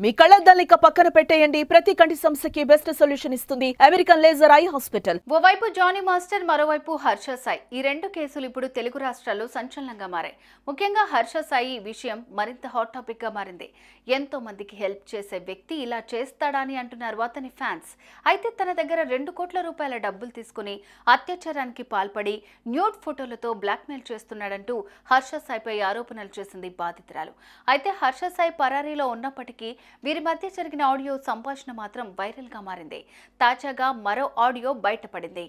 మీ కళ్ళద్దాలిక పక్కన పెట్టేయండి. ప్రతి కంటి సమస్యకి బెస్ట్ సొల్యూషన్ ఇస్తుంది అమెరికన్ లేజర్ ఐ హాస్పిటల్. ఓవైపు జానీ మాస్టర్, మరోవైపు హర్ష సాయి. ఈ రెండు కేసులు ఇప్పుడు తెలుగు రాష్ట్రాల్లో సంచలనంగా మారాయి. ముఖ్యంగా హర్ష సాయి విషయం మరింత హాట్ టాపిక్ గా మారింది. ఎంతో మందికి హెల్ప్ చేసే వ్యక్తి ఇలా చేస్తాడా అని అంటున్నారు అతని ఫ్యాన్స్. అయితే తన దగ్గర 2 కోట్ల రూపాయల డబ్బులు తీసుకుని అత్యాచారానికి పాల్పడి న్యూడ్ ఫోటోలతో బ్లాక్మెయిల్ చేస్తున్నాడంటూ హర్ష సాయిపై ఆరోపణలు చేసింది బాధితురాలు. అయితే హర్ష సాయి పరారీలో ఉన్నప్పటికీ వీరి మధ్య జరిగిన ఆడియో సంభాషణ మాత్రం వైరల్ గా మారింది. తాజాగా మరో ఆడియో బయటపడింది.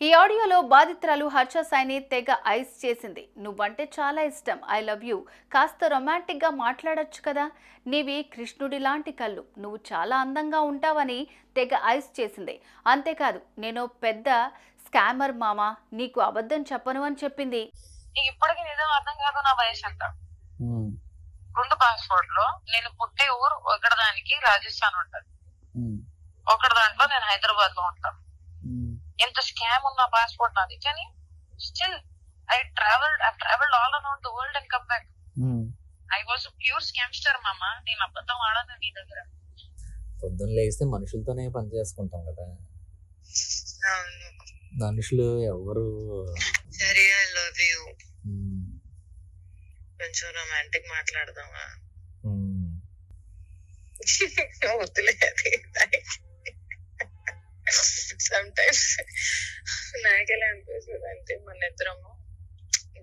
ఈ ఆడియోలో బాధితురాలు హర్ష సాయిని తెగ ఐస్ చేసింది. నువ్వంటే చాలా ఇష్టం, ఐ లవ్ యూ, కాస్త రొమాంటిక్ గా మాట్లాడొచ్చు కదా, నీవి కృష్ణుడి లాంటి కళ్ళు, నువ్వు చాలా అందంగా ఉంటావని తెగ ఐస్ చేసింది. అంతేకాదు, నేను పెద్ద స్కామర్ మామా, నీకు అబద్ధం చెప్పను అని చెప్పింది. ఇప్పటికి నిజం అర్థం కాదు నా వయసు అంట. 2 పాస్పోర్ట్ లో నేను పుట్టే ఊరు ఒకటిదానికి రాజస్థాన్ ఉంటది, ఒకటి దాంట్లో నేను హైదరాబాద్ లో ఉంటాను. ఎంత స్కామ్ ఉన్న పాస్పోర్ట్ నాది, కానీ still I travelled all around the world and come back. I was pure scamster మామా. నేను అబద్ధం ఆడను నీ దగ్గర. పొద్దున్న లేస్తే మనుషులతోనే పని చేసుకుంటాం కదా, మనుషులు ఎవరు. సరే, ఐ లవ్ యూ. కొంచెం రొమాంటిక్ మాట్లాడదామా? వద్దులే, అది సమ్టైమ్స్ నాకెలా అనిపిస్తుంది అంటే, మన ఇద్దరము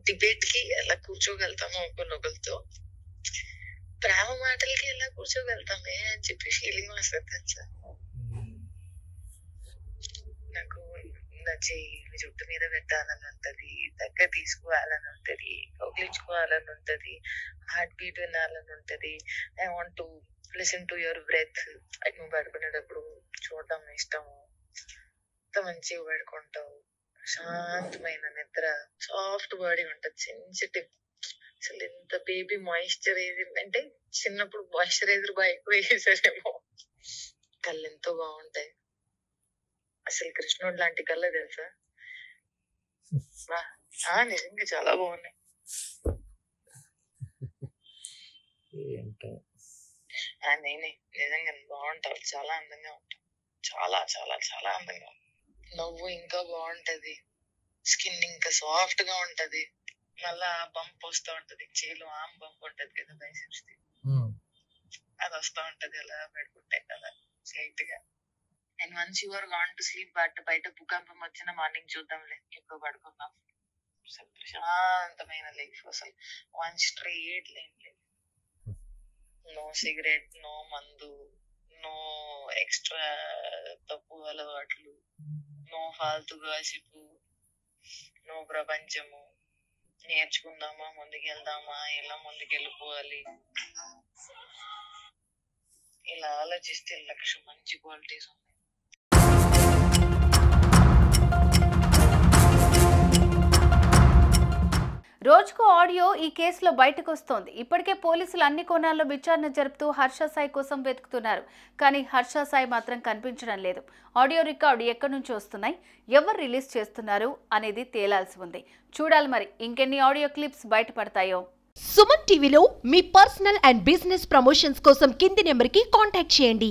డిబేట్ కి ఎలా కూర్చోగలుగుతాము ఒకరినొకరితో, ప్రేమ మాటలకి ఎలా కూర్చోగలుగుతామే అని చెప్పి ఫీలింగ్ వస్తుంది తెలుసా. నాకు నచ్చి జుట్టు మీద పెట్టాలని ఉంటది, దగ్గర తీసుకోవాలని ఉంటది, కౌగిలించుకోవాలని ఉంటది, హార్ట్ బీట్ వినాలని ఉంటది. I want to listen to your breath. నువ్వు పడుకునేటప్పుడు చూడడం ఇష్టము. ఎంత మంచిగా పడుకుంటావు, శాంతమైన నిద్ర, సాఫ్ట్ బాడీ ఉంటది, సెన్సిటివ్. అసలు ఎంత బేబీ మాయిశ్చరైజింగ్ అంటే, చిన్నప్పుడు మాయిశ్చరైజర్ బాగా ఎక్కువ వేసేసారేమో. కళ్ళు ఎంతో బాగుంటాయి, అసలు కృష్ణుడు లాంటి కళ్ళ తెలుసా. నిజంగా చాలా బాగున్నాయి. నేనే నిజంగా బాగుంటావు, చాలా అందంగా ఉంటావు, చాలా చాలా చాలా అందంగా ఉంటావు. నవ్వు ఇంకా బాగుంటది, స్కిన్ ఇంకా సాఫ్ట్ గా ఉంటది, మళ్ళా బంప్ వస్తూ ఉంటది, చేలో ఆమ్ బంప్ ఉంటది కదా బైసెప్స్ ది, అది వస్తూ ఉంటది అలా పెట్టుకుంటే కదా స్లైట్ గా. And once you are gone to sleep, బయట భూకంపం వచ్చిన మార్నింగ్ చూద్దాంలే, ఎప్పుడు పడుకుందాం. అసలు ప్రశాంతమైన లైఫ్, అసలు 1 straight line life. No cigarette, no మందు, నో ఎక్స్ట్రా తప్పు అలవాట్లు, నో ఫాల్తు గాసిపు, నో ప్రపంచము. నేర్చుకుందామా, ముందుకెళ్దామా, ఎలా ముందుకెళ్ళిపోవాలి, ఇలా ఆలోచిస్తే 1,00,000 మంచి క్వాలిటీస్ ఉన్నాయి. రోజుకో ఆడియో ఈ కేసులో బయటకు వస్తోంది. ఇప్పటికే పోలీసులు అన్ని కోణాల్లో విచారణ జరుపుతూ హర్ష సాయి కోసం వెతుకుతున్నారు. కానీ హర్ష సాయి మాత్రం కనిపించడం లేదు. ఆడియో రికార్డు ఎక్కడి నుంచి వస్తున్నాయి, ఎవరు రిలీజ్ చేస్తున్నారు అనేది తేలాల్సి ఉంది. చూడాలి మరి ఇంకెన్ని ఆడియో క్లిప్స్ బయటపడతాయో. సుమన్ టీవీలో మీ పర్సనల్ అండ్ బిజినెస్ ప్రమోషన్స్ కోసం కింది నెంబర్కి కాంటాక్ట్ చేయండి.